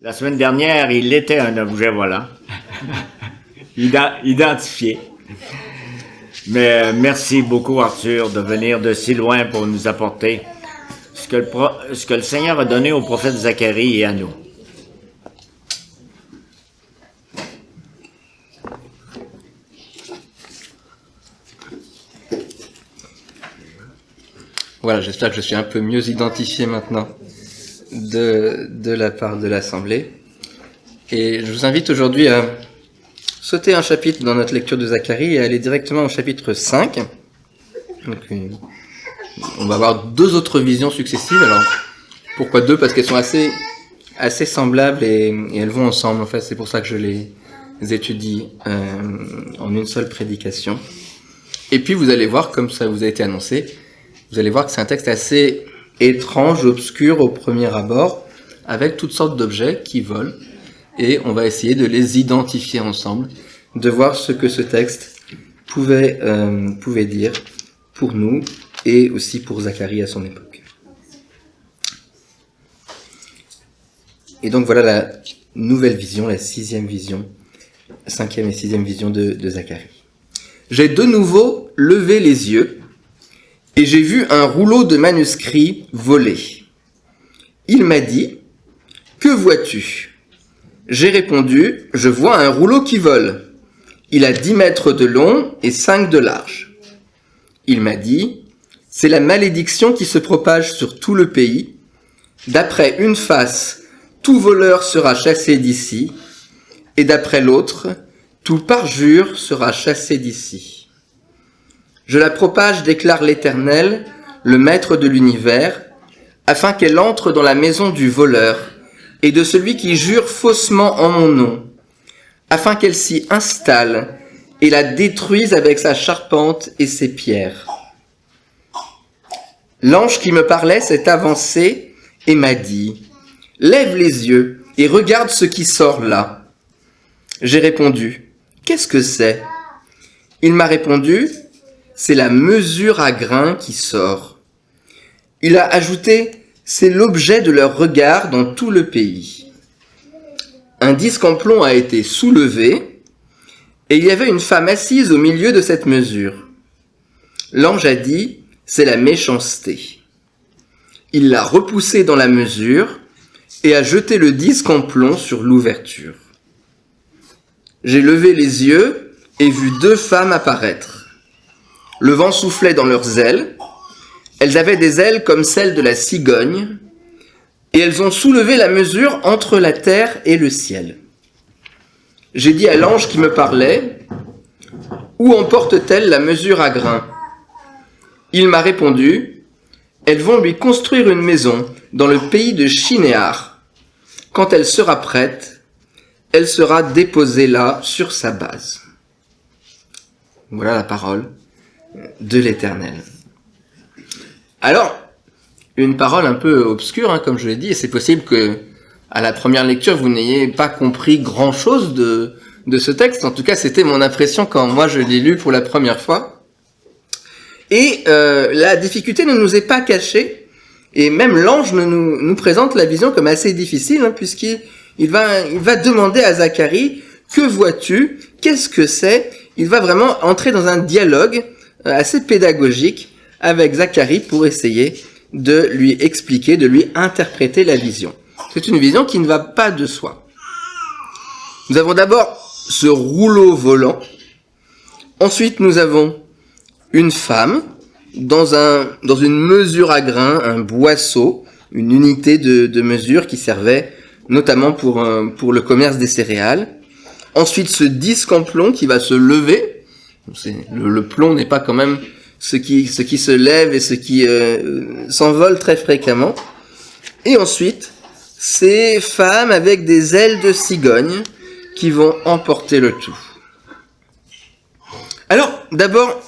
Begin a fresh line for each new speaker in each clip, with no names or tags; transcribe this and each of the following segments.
La semaine dernière, il était un objet volant, identifié. Mais merci beaucoup, Arthur, de venir de si loin pour nous apporter ce que le Seigneur a donné au prophète Zacharie et à nous.
Voilà, j'espère que je suis un peu mieux identifié maintenant de la part de l'Assemblée. Et je vous invite aujourd'hui à sauter un chapitre dans notre lecture de Zacharie et aller directement au chapitre 5. Donc, on va avoir deux autres visions successives. Alors, pourquoi deux? Parce qu'elles sont assez semblables et elles vont ensemble. En fait, c'est pour ça que je les étudie en une seule prédication. Et puis, vous allez voir, comme ça vous a été annoncé, vous allez voir que c'est un texte assez étrange, obscur au premier abord, avec toutes sortes d'objets qui volent. Et on va essayer de les identifier ensemble, de voir ce que ce texte pouvait dire pour nous et aussi pour Zacharie à son époque. Et donc voilà la nouvelle vision, la cinquième et sixième vision de Zacharie. J'ai de nouveau levé les yeux et j'ai vu un rouleau de manuscrits voler. Il m'a dit, « Que vois-tu » J'ai répondu, « Je vois un rouleau qui vole. Il a 10 mètres de long et 5 de large. » Il m'a dit, « C'est la malédiction qui se propage sur tout le pays. D'après une face, tout voleur sera chassé d'ici, et d'après l'autre, tout parjure sera chassé d'ici. Je la propage, déclare l'Éternel, le Maître de l'univers, afin qu'elle entre dans la maison du voleur et de celui qui jure faussement en mon nom, afin qu'elle s'y installe et la détruise avec sa charpente et ses pierres. L'ange qui me parlait s'est avancé et m'a dit, « Lève les yeux et regarde ce qui sort là. » J'ai répondu, « Qu'est-ce que c'est ?» Il m'a répondu, « C'est la mesure à grains qui sort. » Il a ajouté, « C'est l'objet de leur regard dans tout le pays. » Un disque en plomb a été soulevé, et il y avait une femme assise au milieu de cette mesure. L'ange a dit, « C'est la méchanceté. » Il l'a repoussée dans la mesure, et a jeté le disque en plomb sur l'ouverture. J'ai levé les yeux et vu 2 femmes apparaître. Le vent soufflait dans leurs ailes. Elles avaient des ailes comme celles de la cigogne, et elles ont soulevé la mesure entre la terre et le ciel. J'ai dit à l'ange qui me parlait, « Où emporte-t-elle la mesure à grains ?» Il m'a répondu, « Elles vont lui construire une maison dans le pays de Shinéar. Quand elle sera prête, elle sera déposée là sur sa base. » Voilà la parole de l'Éternel. Alors, une parole un peu obscure, comme je l'ai dit, et c'est possible que à la première lecture vous n'ayez pas compris grand-chose de ce texte. En tout cas, c'était mon impression quand moi je l'ai lu pour la première fois. Et la difficulté ne nous est pas cachée, et même l'ange nous présente la vision comme assez difficile, puisqu'il va demander à Zacharie, « Que vois-tu ? Qu'est-ce que c'est ?» Il va vraiment entrer dans un dialogue assez pédagogique avec Zacharie pour essayer de lui expliquer, de lui interpréter la vision. C'est une vision qui ne va pas de soi. Nous avons d'abord ce rouleau volant. Ensuite, nous avons une femme dans une mesure à grains, un boisseau, une unité de mesure qui servait notamment pour le commerce des céréales. Ensuite, ce disque en plomb qui va se lever. Le plomb n'est pas quand même ce qui se lève et ce qui s'envole très fréquemment. Et ensuite, ces femmes avec des ailes de cigogne qui vont emporter le tout. Alors, d'abord,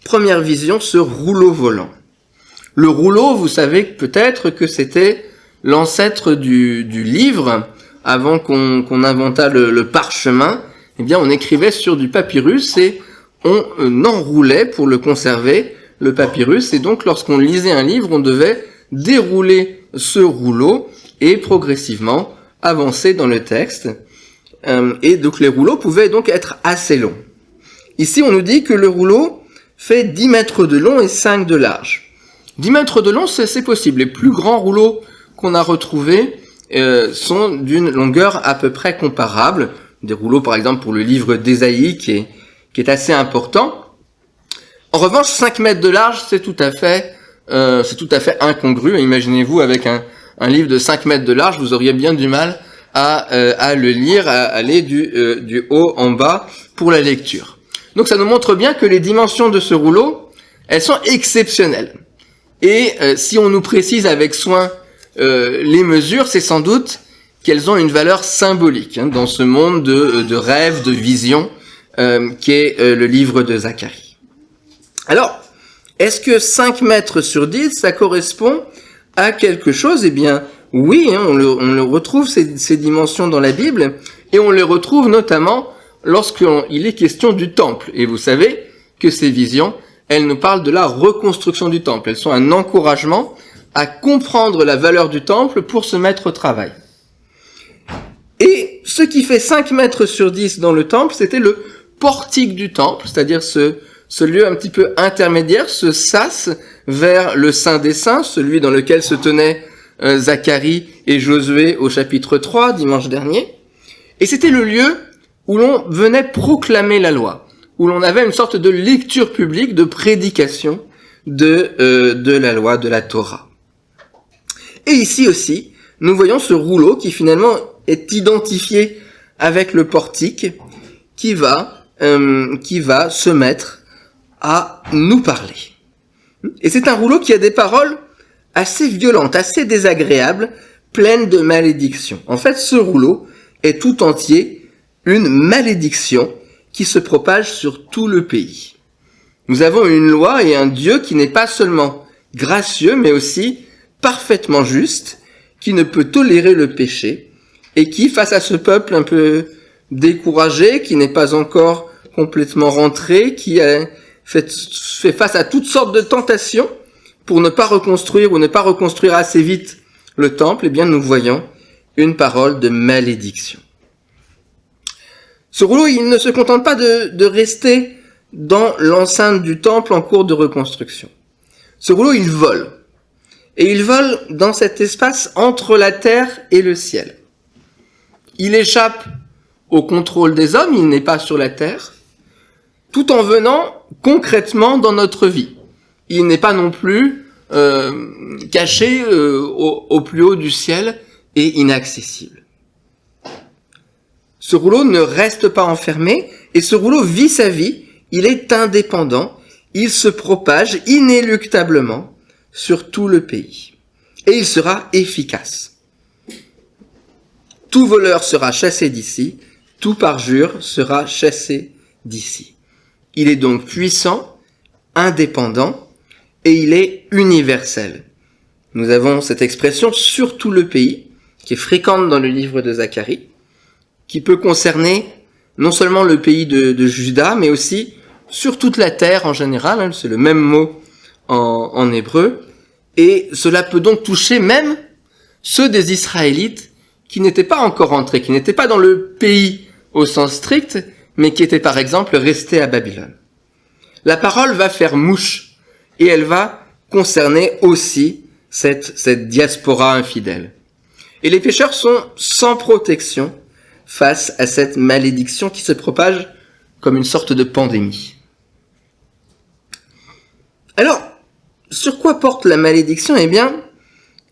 première vision, ce rouleau volant. Le rouleau, vous savez peut-être que c'était l'ancêtre du livre. Avant qu'on inventât le parchemin, eh bien, on écrivait sur du papyrus et on enroulait pour le conserver, le papyrus. Et donc, lorsqu'on lisait un livre, on devait dérouler ce rouleau et progressivement avancé dans le texte, et donc les rouleaux pouvaient donc être assez longs. Ici, on nous dit que le rouleau fait 10 mètres de long et 5 de large. 10 mètres de long, c'est possible. Les plus grands rouleaux qu'on a retrouvés sont d'une longueur à peu près comparable. Des rouleaux, par exemple, pour le livre d'Ésaïe, qui est assez important. En revanche, 5 mètres de large, c'est tout à fait incongru. Imaginez-vous avec un livre de 5 mètres de large, vous auriez bien du mal à le lire, à aller du haut en bas pour la lecture. Donc ça nous montre bien que les dimensions de ce rouleau, elles sont exceptionnelles. Et si on nous précise avec soin les mesures, c'est sans doute qu'elles ont une valeur symbolique dans ce monde de rêves, de visions, qu'est le livre de Zacharie. Alors, est-ce que 5 mètres sur 10, ça correspond à quelque chose? Eh bien, oui, on le retrouve, ces dimensions dans la Bible, et on les retrouve notamment lorsqu'il est question du temple. Et vous savez que ces visions, elles nous parlent de la reconstruction du temple. Elles sont un encouragement à comprendre la valeur du temple pour se mettre au travail. Et ce qui fait 5 mètres sur 10 dans le temple, c'était le portique du temple, c'est-à-dire ce lieu un petit peu intermédiaire, ce sas vers le Saint des Saints, celui dans lequel se tenaient Zacharie et Josué au chapitre 3, dimanche dernier. Et c'était le lieu où l'on venait proclamer la loi, où l'on avait une sorte de lecture publique, de prédication de la loi, de la Torah. Et ici aussi, nous voyons ce rouleau qui finalement est identifié avec le portique, qui va se mettre à nous parler. Et c'est un rouleau qui a des paroles assez violentes, assez désagréables, pleines de malédictions. En fait, ce rouleau est tout entier une malédiction qui se propage sur tout le pays. Nous avons une loi et un Dieu qui n'est pas seulement gracieux, mais aussi parfaitement juste, qui ne peut tolérer le péché, et qui, face à ce peuple un peu découragé, qui n'est pas encore complètement rentré, qui fait face à toutes sortes de tentations pour ne pas reconstruire ou ne pas reconstruire assez vite le temple, eh bien nous voyons une parole de malédiction. Ce rouleau, il ne se contente pas de rester dans l'enceinte du temple en cours de reconstruction. Ce rouleau, il vole. Et il vole dans cet espace entre la terre et le ciel. Il échappe au contrôle des hommes, il n'est pas sur la terre, tout en venant concrètement dans notre vie. Il n'est pas non plus caché au plus haut du ciel et inaccessible. Ce rouleau ne reste pas enfermé, et ce rouleau vit sa vie, il est indépendant, il se propage inéluctablement sur tout le pays. Et il sera efficace. Tout voleur sera chassé d'ici, tout parjure sera chassé d'ici. Il est donc puissant, indépendant, et il est universel. Nous avons cette expression sur tout le pays, qui est fréquente dans le livre de Zacharie, qui peut concerner non seulement le pays de Juda, mais aussi sur toute la terre en général, c'est le même mot en hébreu, et cela peut donc toucher même ceux des Israélites qui n'étaient pas encore entrés, qui n'étaient pas dans le pays au sens strict, mais qui étaient par exemple restés à Babylone. La parole va faire mouche, et elle va concerner aussi cette diaspora infidèle. Et les pécheurs sont sans protection face à cette malédiction qui se propage comme une sorte de pandémie. Alors, sur quoi porte la malédiction? Eh bien,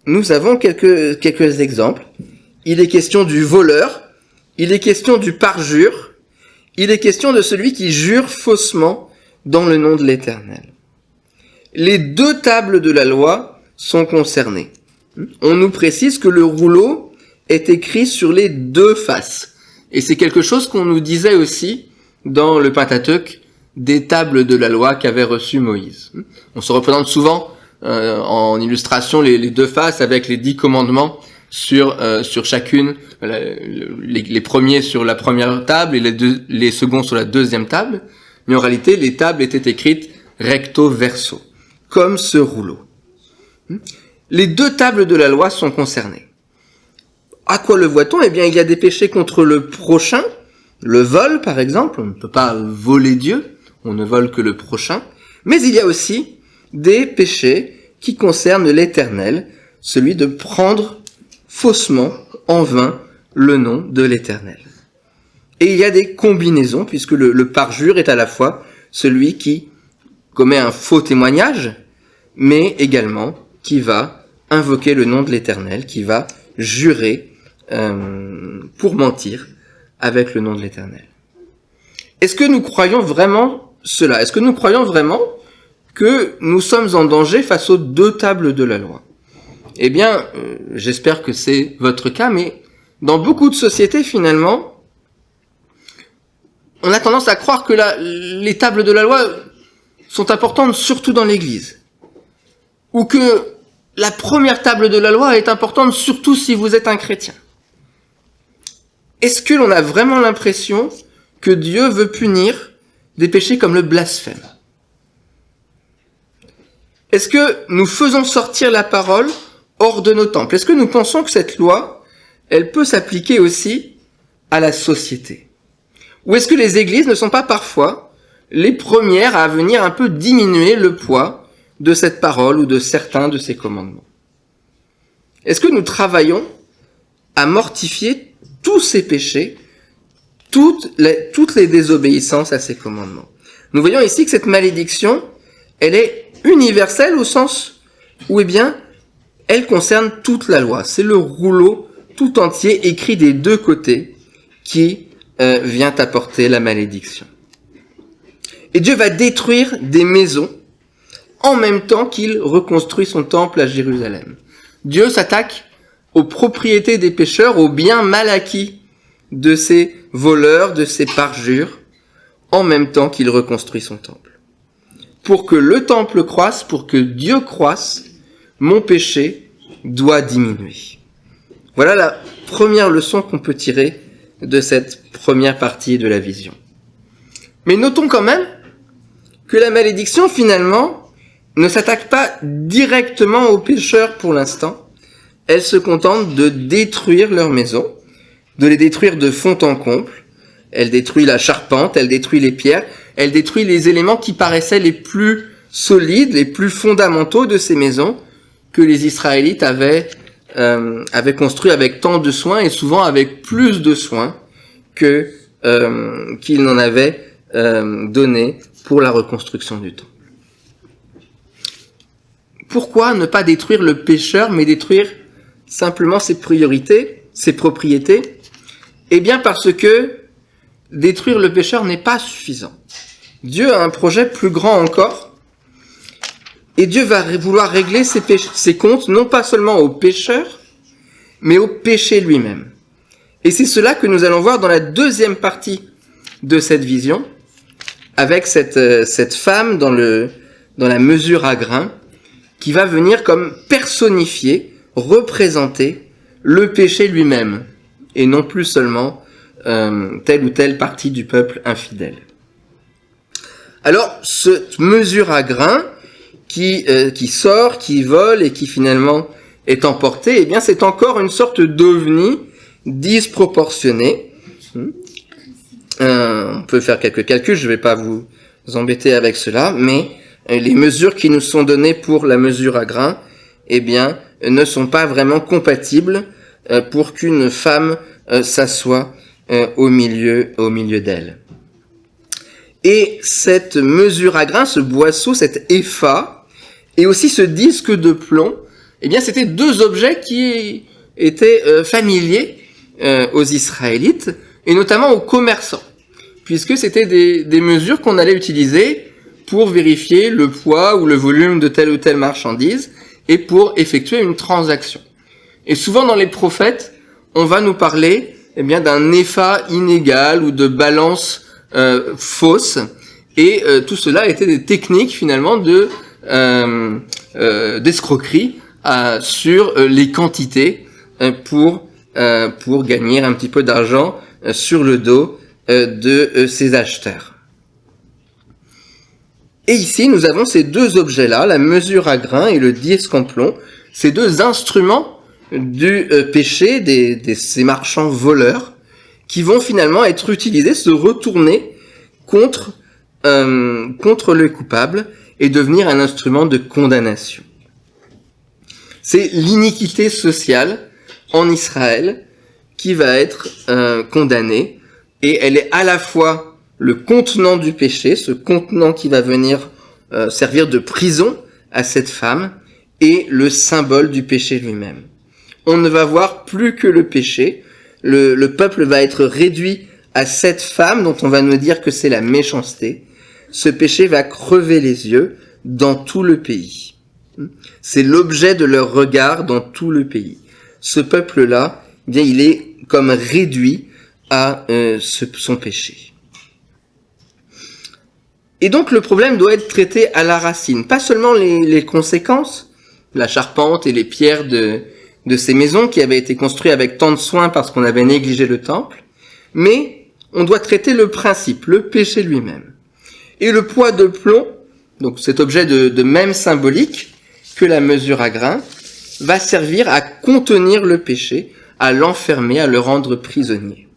nous avons quelques exemples. Il est question du voleur, il est question du parjure, il est question de celui qui jure faussement dans le nom de l'Éternel. Les 2 tables de la loi sont concernées. On nous précise que le rouleau est écrit sur les 2 faces. Et c'est quelque chose qu'on nous disait aussi dans le Pentateuque des tables de la loi qu'avait reçu Moïse. On se représente souvent en illustration les 2 faces avec les 10 commandements sur chacune, les premiers sur la première table et les seconds sur la deuxième table. Mais en réalité, les tables étaient écrites recto verso, comme ce rouleau. Les 2 tables de la loi sont concernées. À quoi le voit-on? Eh bien, il y a des péchés contre le prochain, le vol par exemple, on ne peut pas voler Dieu, on ne vole que le prochain, mais il y a aussi des péchés qui concernent l'Éternel, celui de prendre faussement, en vain, le nom de l'Éternel. Et il y a des combinaisons, puisque le parjure est à la fois celui qui commet un faux témoignage, mais également qui va invoquer le nom de l'Éternel, qui va jurer pour mentir avec le nom de l'Éternel. Est-ce que nous croyons vraiment cela? Est-ce que nous croyons vraiment que nous sommes en danger face aux deux tables de la loi? Eh bien, j'espère que c'est votre cas, mais dans beaucoup de sociétés, finalement, on a tendance à croire que les tables de la loi sont importantes surtout dans l'Église. Ou que la première table de la loi est importante surtout si vous êtes un chrétien. Est-ce que l'on a vraiment l'impression que Dieu veut punir des péchés comme le blasphème? Est-ce que nous faisons sortir la parole hors de nos temples? Est-ce que nous pensons que cette loi, elle peut s'appliquer aussi à la société? Ou est-ce que les églises ne sont pas parfois les premières à venir un peu diminuer le poids de cette parole ou de certains de ces commandements? Est-ce que nous travaillons à mortifier tous ces péchés, toutes les désobéissances à ces commandements? Nous voyons ici que cette malédiction, elle est universelle au sens où, eh bien, elle concerne toute la loi. C'est le rouleau tout entier écrit des deux côtés qui vient apporter la malédiction. Et Dieu va détruire des maisons en même temps qu'il reconstruit son temple à Jérusalem. Dieu s'attaque aux propriétés des pécheurs, aux biens mal acquis de ces voleurs, de ces parjures, en même temps qu'il reconstruit son temple. Pour que le temple croisse, pour que Dieu croisse, mon péché doit diminuer. Voilà la première leçon qu'on peut tirer de cette première partie de la vision. Mais notons quand même que la malédiction, finalement, ne s'attaque pas directement aux pécheurs pour l'instant. Elle se contente de détruire leurs maisons, de les détruire de fond en comble. Elle détruit la charpente, elle détruit les pierres, elle détruit les éléments qui paraissaient les plus solides, les plus fondamentaux de ces maisons que les Israélites avaient construit avec tant de soin et souvent avec plus de soin que qu'ils n'en avaient donné pour la reconstruction du temple. Pourquoi ne pas détruire le pécheur, mais détruire simplement ses priorités, ses propriétés? Eh bien parce que détruire le pécheur n'est pas suffisant. Dieu a un projet plus grand encore, et Dieu va vouloir régler ses comptes, non pas seulement au pécheur, mais au péché lui-même. Et c'est cela que nous allons voir dans la deuxième partie de cette vision, avec cette femme dans la mesure à grains, qui va venir comme personnifier, représenter le péché lui-même, et non plus seulement telle ou telle partie du peuple infidèle. Alors, cette mesure à grains qui sort, qui vole et qui finalement est emportée, eh bien c'est encore une sorte d'ovni disproportionné. On peut faire quelques calculs, je ne vais pas vous embêter avec cela, mais les mesures qui nous sont données pour la mesure à grains, eh bien, ne sont pas vraiment compatibles pour qu'une femme s'assoie au milieu d'elle. Et cette mesure à grains, ce boisseau, cet épha, et aussi ce disque de plomb, eh bien, c'était deux objets qui étaient familiers aux Israélites, et notamment aux commerçants, puisque c'était des mesures qu'on allait utiliser pour vérifier le poids ou le volume de telle ou telle marchandise, et pour effectuer une transaction. Et souvent dans les prophètes, on va nous parler eh bien, d'un épha inégal ou de balance fausse, et tout cela était des techniques finalement d'escroquerie sur les quantités pour gagner un petit peu d'argent sur le dos de ces acheteurs. Et ici, nous avons ces deux objets-là, la mesure à grains et le disque en plomb, ces deux instruments du péché de ces marchands voleurs qui vont finalement être utilisés, se retourner contre le coupable et devenir un instrument de condamnation. C'est l'iniquité sociale en Israël qui va être condamnée, et elle est à la fois le contenant du péché, ce contenant qui va venir servir de prison à cette femme, et le symbole du péché lui-même. On ne va voir plus que le péché, le peuple va être réduit à cette femme dont on va nous dire que c'est la méchanceté. Ce péché va crever les yeux dans tout le pays. C'est l'objet de leur regard dans tout le pays. Ce peuple-là, eh bien, il est comme réduit à son péché. Et donc le problème doit être traité à la racine. Pas seulement les conséquences, la charpente et les pierres de ces maisons qui avaient été construites avec tant de soin parce qu'on avait négligé le temple, mais on doit traiter le principe, le péché lui-même. Et le poids de plomb, donc cet objet de même symbolique que la mesure à grains, va servir à contenir le péché, à l'enfermer, à le rendre prisonnier.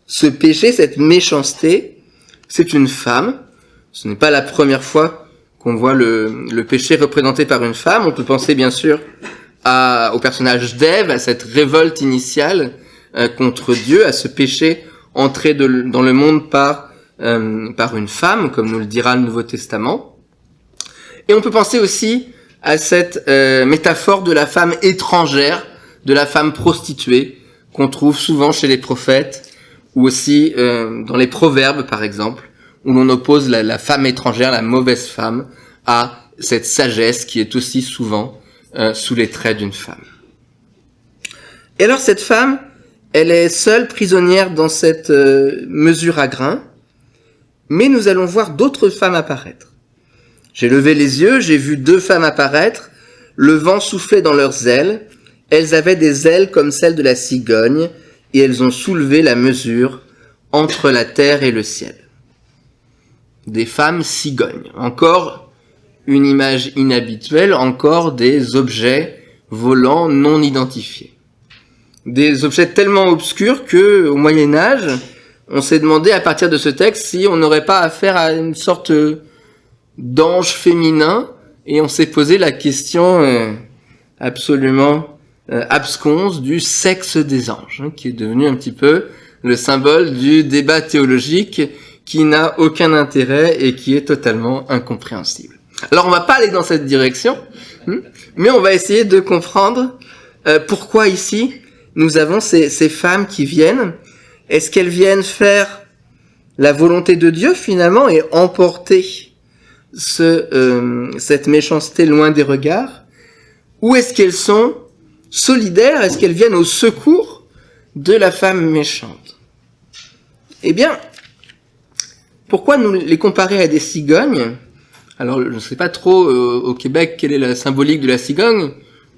Ce péché, cette méchanceté, c'est une femme. Ce n'est pas la première fois qu'on voit le péché représenté par une femme. On peut penser bien sûr au personnage d'Ève, à cette révolte initiale contre Dieu, à ce péché entré dans le monde par une femme, comme nous le dira le Nouveau Testament. Et on peut penser aussi à cette métaphore de la femme étrangère, de la femme prostituée, qu'on trouve souvent chez les prophètes, ou aussi dans les proverbes par exemple, où l'on oppose la femme étrangère, la mauvaise femme, à cette sagesse qui est aussi souvent sous les traits d'une femme. Et alors cette femme, elle est seule prisonnière dans cette mesure à grains, mais nous allons voir d'autres femmes apparaître. J'ai levé les yeux, j'ai vu 2 femmes apparaître, le vent soufflait dans leurs ailes, elles avaient des ailes comme celles de la cigogne, et elles ont soulevé la mesure entre la terre et le ciel. Des femmes cigognes. Encore une image inhabituelle, encore des objets volants non identifiés. Des objets tellement obscurs que, au Moyen-Âge, on s'est demandé à partir de ce texte si on n'aurait pas affaire à une sorte d'ange féminin, et on s'est posé la question absolument absconse du sexe des anges, qui est devenu un petit peu le symbole du débat théologique qui n'a aucun intérêt et qui est totalement incompréhensible. Alors on va pas aller dans cette direction, mais on va essayer de comprendre pourquoi ici nous avons ces femmes qui viennent. Est-ce qu'elles viennent faire la volonté de Dieu finalement et emporter cette méchanceté loin des regards, ou est-ce qu'elles sont solidaires, est-ce qu'elles viennent au secours de la femme méchante? Eh bien, pourquoi nous les comparer à des cigognes? Alors, je ne sais pas trop au Québec quelle est la symbolique de la cigogne.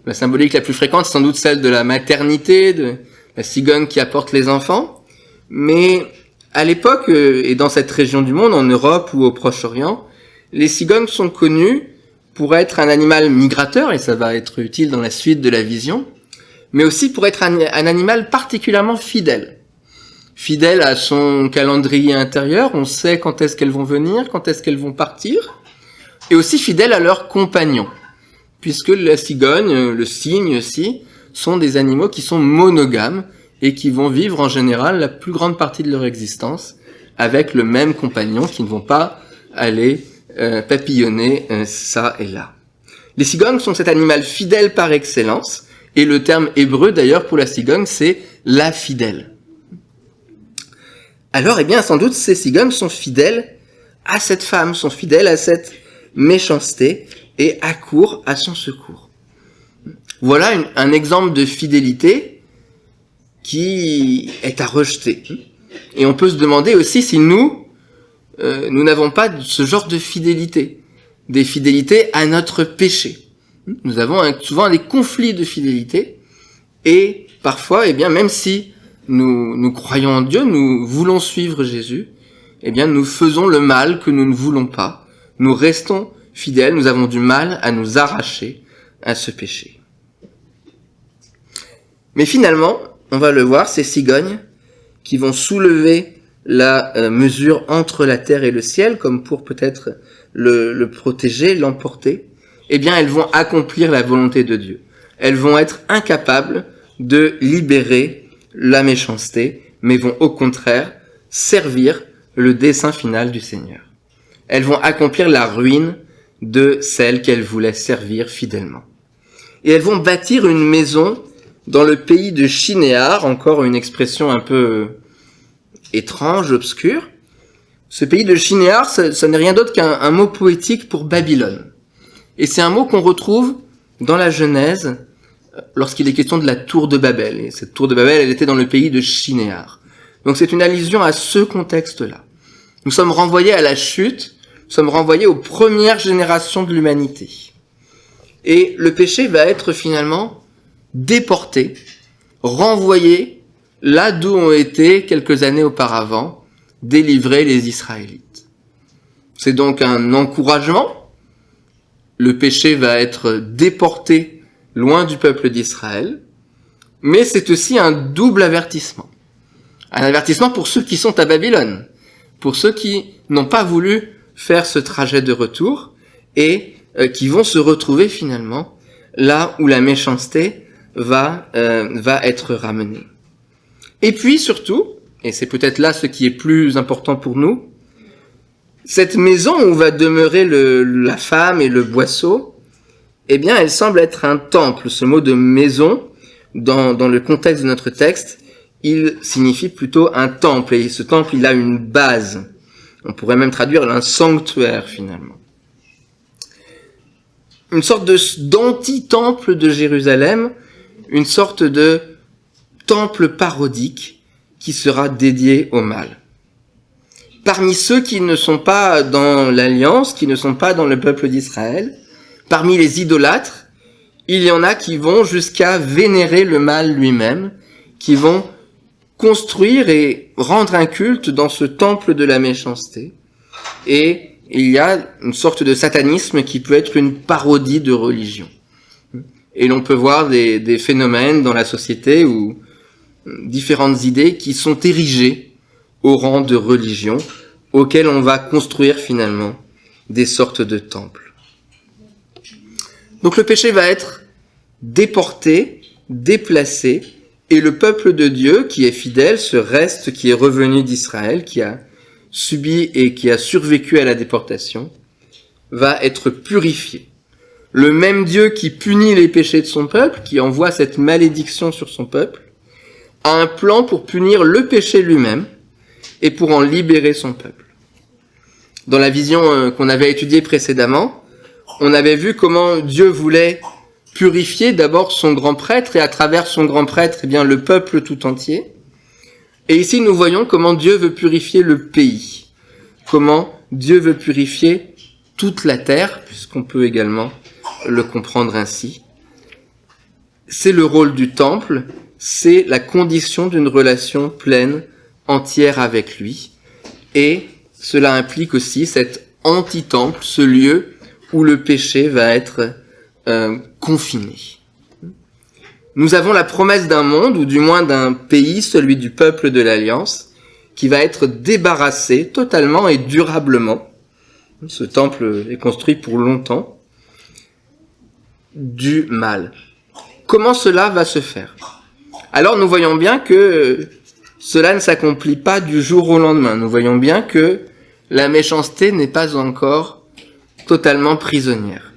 La symbolique la plus fréquente, c'est sans doute celle de la maternité, de la cigogne qui apporte les enfants. Mais à l'époque, et dans cette région du monde, en Europe ou au Proche-Orient, les cigognes sont connues pour être un animal migrateur, et ça va être utile dans la suite de la vision, mais aussi pour être un animal particulièrement fidèle. Fidèle à son calendrier intérieur, on sait quand est-ce qu'elles vont venir, quand est-ce qu'elles vont partir, et aussi fidèle à leurs compagnons, puisque la cigogne, le cygne aussi, sont des animaux qui sont monogames et qui vont vivre en général la plus grande partie de leur existence avec le même compagnon, qui ne vont pas aller papillonner ça et là. Les cigognes sont cet animal fidèle par excellence, et le terme hébreu d'ailleurs pour la cigogne, c'est la fidèle. Alors, eh bien, sans doute, ces cigognes sont fidèles à cette femme, sont fidèles à cette méchanceté et accourent à son secours. Voilà un exemple de fidélité qui est à rejeter. Et on peut se demander aussi si nous n'avons pas ce genre de fidélité, des fidélités à notre péché. Nous avons souvent des conflits de fidélité, et parfois, eh bien, même si nous croyons en Dieu, nous voulons suivre Jésus, eh bien, nous faisons le mal que nous ne voulons pas. Nous restons fidèles, nous avons du mal à nous arracher à ce péché. Mais finalement, on va le voir, ces cigognes qui vont soulever la mesure entre la terre et le ciel, comme pour peut-être le protéger, l'emporter, eh bien elles vont accomplir la volonté de Dieu. Elles vont être incapables de libérer la méchanceté, mais vont au contraire servir le dessein final du Seigneur. Elles vont accomplir la ruine de celle qu'elles voulaient servir fidèlement. Et elles vont bâtir une maison dans le pays de Shinéar, encore une expression un peu étrange, obscure. Ce pays de Shinéar, ça n'est rien d'autre qu'un mot poétique pour Babylone. Et c'est un mot qu'on retrouve dans la Genèse lorsqu'il est question de la tour de Babel. Et cette tour de Babel, elle était dans le pays de Shinéar. Donc c'est une allusion à ce contexte-là. Nous sommes renvoyés à la chute, nous sommes renvoyés aux premières générations de l'humanité. Et le péché va être finalement déporté, renvoyé là d'où ont été, quelques années auparavant, délivrés les Israélites. C'est donc un encouragement. Le péché va être déporté loin du peuple d'Israël, mais c'est aussi un double avertissement. Un avertissement pour ceux qui sont à Babylone, pour ceux qui n'ont pas voulu faire ce trajet de retour et qui vont se retrouver finalement là où la méchanceté va être ramenée. Et puis surtout, et c'est peut-être là ce qui est plus important pour nous, cette maison où va demeurer la femme et le boisseau, eh bien elle semble être un temple. Ce mot de maison, dans le contexte de notre texte, il signifie plutôt un temple, et ce temple, il a une base. On pourrait même traduire un sanctuaire, finalement. Une sorte d'anti-temple de Jérusalem, une sorte de temple parodique qui sera dédié au mal. Parmi ceux qui ne sont pas dans l'Alliance, qui ne sont pas dans le peuple d'Israël, parmi les idolâtres, il y en a qui vont jusqu'à vénérer le mal lui-même, qui vont construire et rendre un culte dans ce temple de la méchanceté. Et il y a une sorte de satanisme qui peut être une parodie de religion. Et l'on peut voir des phénomènes dans la société où différentes idées qui sont érigées au rang de religion, auxquelles on va construire finalement des sortes de temples. Donc le péché va être déporté, déplacé, et le peuple de Dieu, qui est fidèle, ce reste qui est revenu d'Israël, qui a subi et qui a survécu à la déportation, va être purifié. Le même Dieu qui punit les péchés de son peuple, qui envoie cette malédiction sur son peuple, a un plan pour punir le péché lui-même et pour en libérer son peuple. Dans la vision qu'on avait étudiée précédemment, on avait vu comment Dieu voulait purifier d'abord son grand prêtre et à travers son grand prêtre, eh bien, le peuple tout entier. Et ici, nous voyons comment Dieu veut purifier le pays, comment Dieu veut purifier toute la terre, puisqu'on peut également le comprendre ainsi. C'est le rôle du temple, c'est la condition d'une relation pleine, entière avec lui. Et cela implique aussi cet anti-temple, ce lieu où le péché va être confiné. Nous avons la promesse d'un monde, ou du moins d'un pays, celui du peuple de l'Alliance, qui va être débarrassé totalement et durablement. Ce temple est construit pour longtemps, du mal. Comment cela va se faire? Alors nous voyons bien que cela ne s'accomplit pas du jour au lendemain. Nous voyons bien que la méchanceté n'est pas encore totalement prisonnière.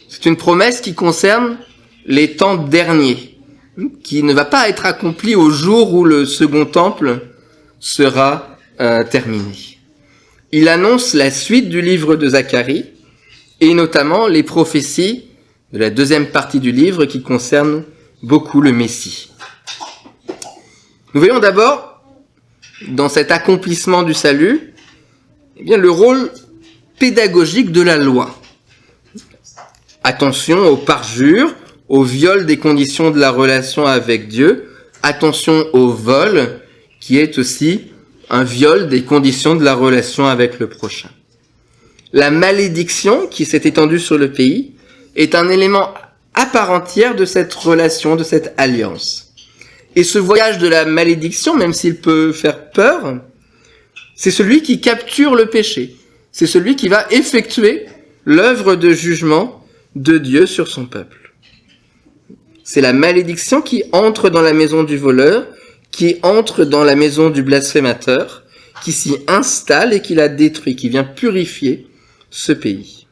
C'est une promesse qui concerne les temps derniers, qui ne va pas être accomplie au jour où le second temple sera terminé. Il annonce la suite du livre de Zacharie, et notamment les prophéties de la deuxième partie du livre qui concernent beaucoup le Messie. Nous voyons d'abord, dans cet accomplissement du salut, eh bien, le rôle pédagogique de la loi. Attention au parjure, au viol des conditions de la relation avec Dieu. Attention au vol, qui est aussi un viol des conditions de la relation avec le prochain. La malédiction qui s'est étendue sur le pays est un élément à part entière de cette relation, de cette alliance. Et ce voyage de la malédiction, même s'il peut faire peur, c'est celui qui capture le péché. C'est celui qui va effectuer l'œuvre de jugement de Dieu sur son peuple. C'est la malédiction qui entre dans la maison du voleur, qui entre dans la maison du blasphémateur, qui s'y installe et qui la détruit, qui vient purifier ce pays.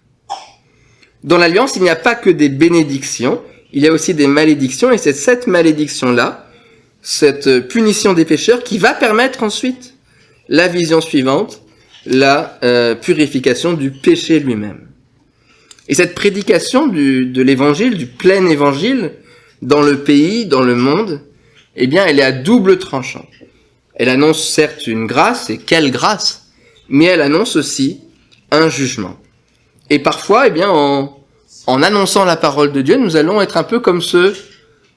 Dans l'Alliance, il n'y a pas que des bénédictions, il y a aussi des malédictions, et c'est cette malédiction-là, cette punition des pécheurs, qui va permettre ensuite la vision suivante, la purification du péché lui-même. Et cette prédication de l'évangile, du plein évangile, dans le pays, dans le monde, eh bien, elle est à double tranchant. Elle annonce certes une grâce, et quelle grâce, mais elle annonce aussi un jugement. Et parfois, eh bien, en annonçant la parole de Dieu, nous allons être un peu comme ce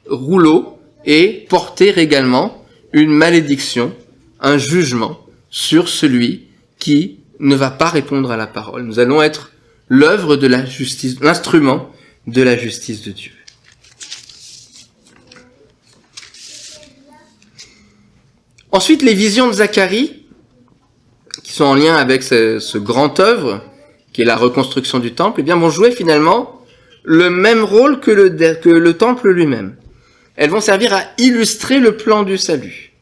rouleau et porter également une malédiction, un jugement sur celui qui ne va pas répondre à la parole. Nous allons être l'œuvre de la justice, l'instrument de la justice de Dieu. Ensuite, les visions de Zacharie, qui sont en lien avec ce grand œuvre, qui est la reconstruction du temple, eh bien, vont jouer finalement le même rôle que le temple lui-même. Elles vont servir à illustrer le plan du salut.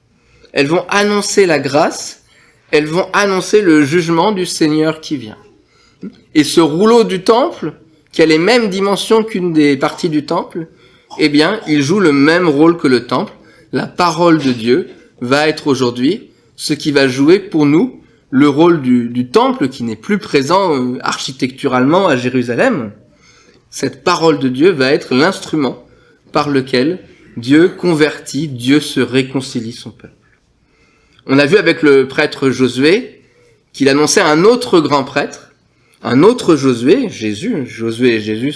Elles vont annoncer la grâce, elles vont annoncer le jugement du Seigneur qui vient. Et ce rouleau du temple, qui a les mêmes dimensions qu'une des parties du temple, eh bien, il joue le même rôle que le temple. La parole de Dieu va être aujourd'hui ce qui va jouer pour nous le rôle du temple qui n'est plus présent architecturalement à Jérusalem. Cette parole de Dieu va être l'instrument par lequel Dieu convertit, Dieu se réconcilie son peuple. On a vu avec le prêtre Josué qu'il annonçait un autre grand prêtre, un autre Josué, Jésus. Josué et Jésus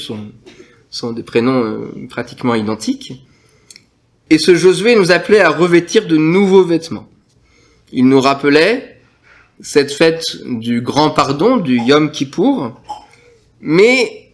sont des prénoms pratiquement identiques. Et ce Josué nous appelait à revêtir de nouveaux vêtements. Il nous rappelait cette fête du grand pardon, du Yom Kippour, mais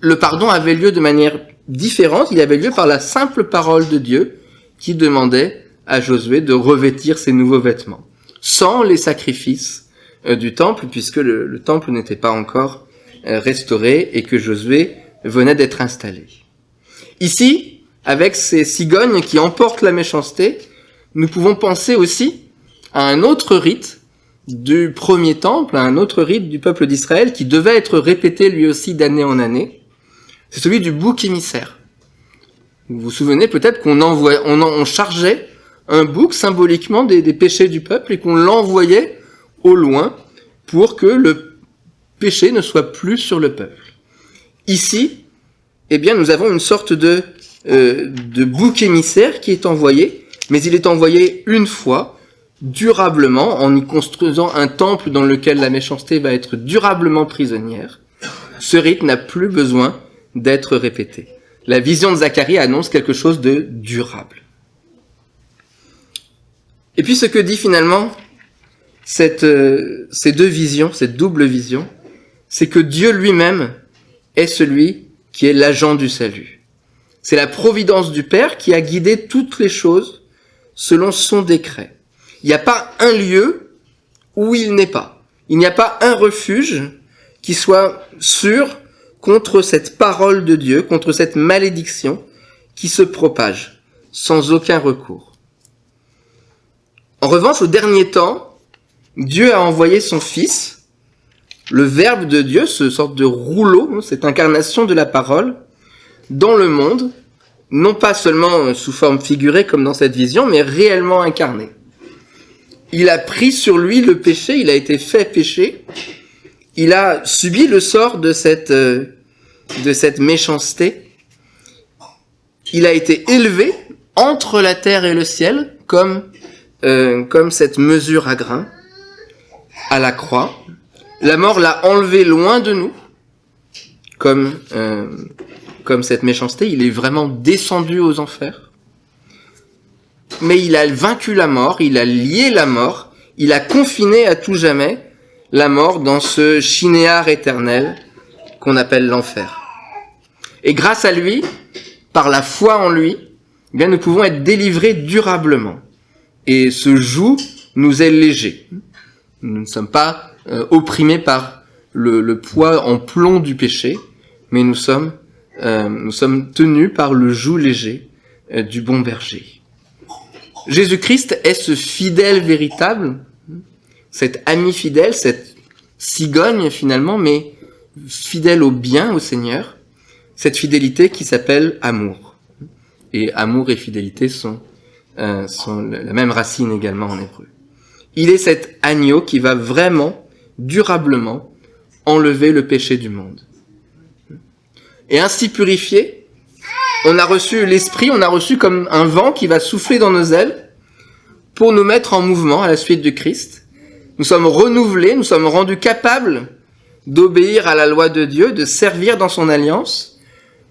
le pardon avait lieu de manière différente, il avait lieu par la simple parole de Dieu qui demandait à Josué de revêtir ses nouveaux vêtements, sans les sacrifices du temple, puisque le temple n'était pas encore restauré et que Josué venait d'être installé. Ici, avec ces cigognes qui emportent la méchanceté, nous pouvons penser aussi à un autre rite du premier temple, à un autre rite du peuple d'Israël qui devait être répété lui aussi d'année en année. C'est celui du bouc émissaire. Vous vous souvenez peut-être on chargeait un bouc symboliquement des péchés du peuple et qu'on l'envoyait au loin pour que le péché ne soit plus sur le peuple. Ici, eh bien, nous avons une sorte de bouc émissaire qui est envoyé, mais il est envoyé une fois, durablement, en y construisant un temple dans lequel la méchanceté va être durablement prisonnière. Ce rite n'a plus besoin d'être répété. La vision de Zacharie annonce quelque chose de durable. Et puis ce que dit finalement ces deux visions, cette double vision, c'est que Dieu lui-même est celui qui est l'agent du salut. C'est la providence du Père qui a guidé toutes les choses selon son décret. Il n'y a pas un lieu où il n'est pas. Il n'y a pas un refuge qui soit sûr contre cette parole de Dieu, contre cette malédiction qui se propage sans aucun recours. En revanche, au dernier temps, Dieu a envoyé son Fils, le Verbe de Dieu, ce sorte de rouleau, cette incarnation de la parole, dans le monde, non pas seulement sous forme figurée comme dans cette vision, mais réellement incarné. Il a pris sur lui le péché, il a été fait péché, il a subi le sort de cette méchanceté, il a été élevé entre la terre et le ciel, comme cette mesure à grains, à la croix. La mort l'a enlevé loin de nous, comme cette méchanceté, il est vraiment descendu aux enfers. Mais il a vaincu la mort, il a lié la mort, il a confiné à tout jamais la mort dans ce chinéar éternel qu'on appelle l'enfer. Et grâce à lui, par la foi en lui, eh bien nous pouvons être délivrés durablement. Et ce joug nous est léger. Nous ne sommes pas opprimés par le poids en plomb du péché, mais nous sommes tenus par le joug léger du bon berger. Jésus-Christ est ce fidèle véritable, cet ami fidèle, cette cigogne finalement, mais fidèle au bien, au Seigneur, cette fidélité qui s'appelle amour. Et amour et fidélité sont la même racine également en hébreu. Il est cet agneau qui va vraiment, durablement, enlever le péché du monde. Et ainsi purifié, on a reçu l'Esprit, on a reçu comme un vent qui va souffler dans nos ailes pour nous mettre en mouvement à la suite du Christ. Nous sommes renouvelés, nous sommes rendus capables d'obéir à la loi de Dieu, de servir dans son alliance.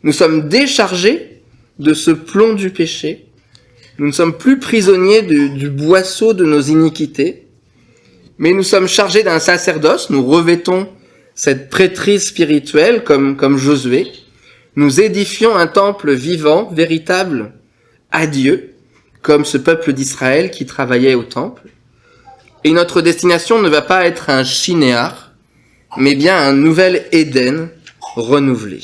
Nous sommes déchargés de ce plomb du péché. Nous ne sommes plus prisonniers du boisseau de nos iniquités, mais nous sommes chargés d'un sacerdoce. Nous revêtons cette prêtrise spirituelle comme Josué. Nous édifions un temple vivant, véritable, à Dieu, comme ce peuple d'Israël qui travaillait au temple. Et notre destination ne va pas être un Shinéar, mais bien un nouvel Éden renouvelé.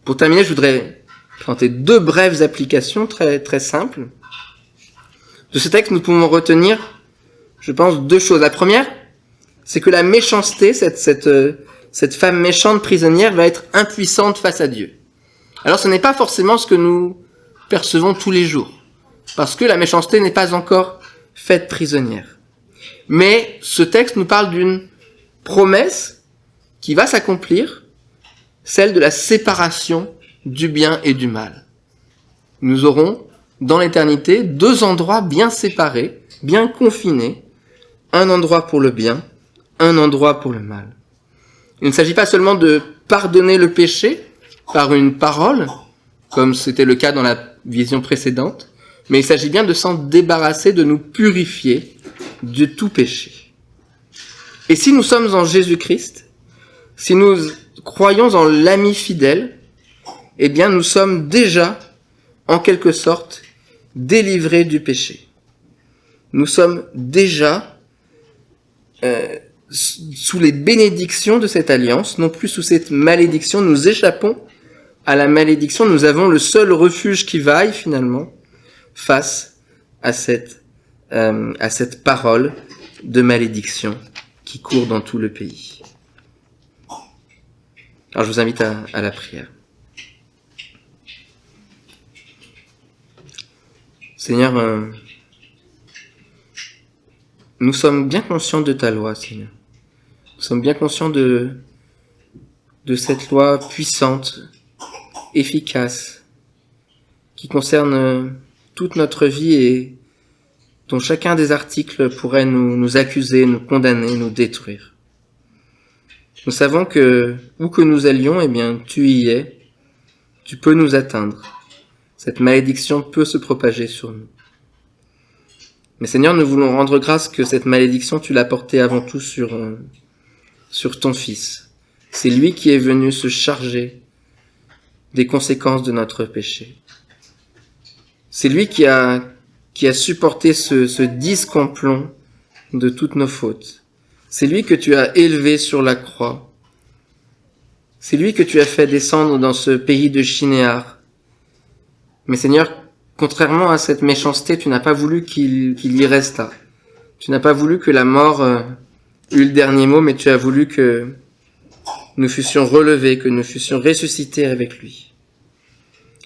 Pour terminer, je voudrais présenter 2 brèves applications très, très simples. De ce texte, nous pouvons retenir, je pense, 2 choses. La première, c'est que la méchanceté, cette femme méchante prisonnière, va être impuissante face à Dieu. Alors ce n'est pas forcément ce que nous percevons tous les jours, parce que la méchanceté n'est pas encore faite prisonnière. Mais ce texte nous parle d'une promesse qui va s'accomplir, celle de la séparation du bien et du mal. Nous aurons, dans l'éternité, 2 endroits bien séparés, bien confinés, un endroit pour le bien, un endroit pour le mal. Il ne s'agit pas seulement de pardonner le péché par une parole, comme c'était le cas dans la vision précédente, mais il s'agit bien de s'en débarrasser, de nous purifier de tout péché. Et si nous sommes en Jésus-Christ, si nous croyons en l'ami fidèle, eh bien nous sommes déjà, en quelque sorte, délivrés du péché. Nous sommes déjà sous les bénédictions de cette alliance, non plus sous cette malédiction. Nous échappons à la malédiction. Nous avons le seul refuge qui vaille finalement face à cette parole de malédiction qui court dans tout le pays. Alors je vous invite à la prière. Seigneur, nous sommes bien conscients de ta loi, Seigneur. Nous sommes bien conscients de cette loi puissante, efficace, qui concerne toute notre vie et dont chacun des articles pourrait nous accuser, nous condamner, nous détruire. Nous savons que, où que nous allions, eh bien, tu y es, tu peux nous atteindre. Cette malédiction peut se propager sur nous. Mais Seigneur, nous voulons rendre grâce que cette malédiction, tu l'as portée avant tout sur ton Fils. C'est lui qui est venu se charger des conséquences de notre péché. C'est lui qui a supporté ce disque en plomb de toutes nos fautes. C'est lui que tu as élevé sur la croix. C'est lui que tu as fait descendre dans ce pays de Shinéar. Mais Seigneur, contrairement à cette méchanceté, tu n'as pas voulu qu'il y restât. Tu n'as pas voulu que la mort eût le dernier mot, mais tu as voulu que nous fussions relevés, que nous fussions ressuscités avec lui.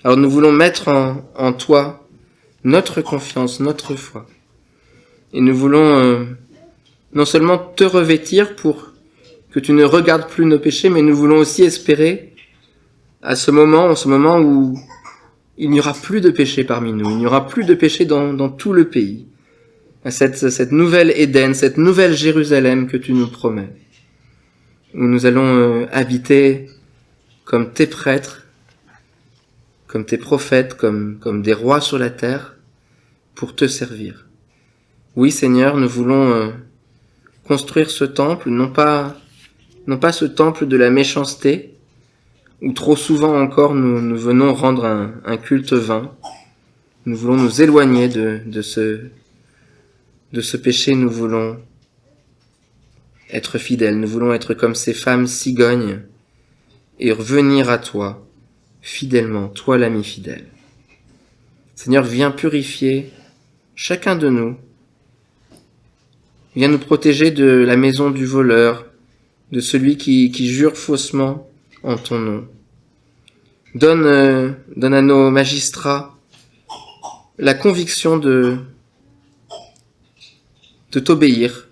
Alors nous voulons mettre en toi notre confiance, notre foi. Et nous voulons non seulement te revêtir pour que tu ne regardes plus nos péchés, mais nous voulons aussi espérer en ce moment où il n'y aura plus de péché parmi nous, il n'y aura plus de péché dans tout le pays. Cette nouvelle Éden, cette nouvelle Jérusalem que tu nous promets, où nous allons habiter comme tes prêtres, comme tes prophètes, comme des rois sur la terre, pour te servir. Oui, Seigneur, nous voulons construire ce temple, non pas ce temple de la méchanceté, où trop souvent encore nous venons rendre un culte vain. Nous voulons nous éloigner de ce péché, nous voulons être fidèles, nous voulons être comme ces femmes cigognes et revenir à toi fidèlement, toi l'ami fidèle. Seigneur, viens purifier chacun de nous. Viens nous protéger de la maison du voleur, de celui qui jure faussement en ton nom. Donne à nos magistrats la conviction de t'obéir,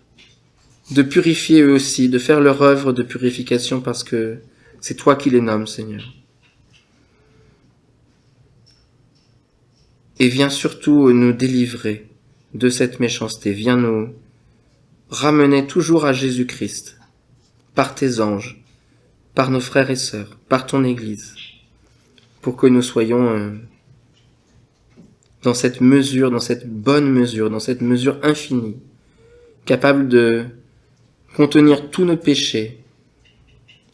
de purifier eux aussi, de faire leur œuvre de purification parce que c'est toi qui les nommes, Seigneur. Et viens surtout nous délivrer de cette méchanceté. Viens nous ramener toujours à Jésus-Christ, par tes anges, par nos frères et sœurs, par ton Église, pour que nous soyons dans cette mesure, dans cette bonne mesure, dans cette mesure infinie, capables de contenir tous nos péchés,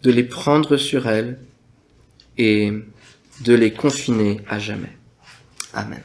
de les prendre sur elles et de les confiner à jamais. Amen.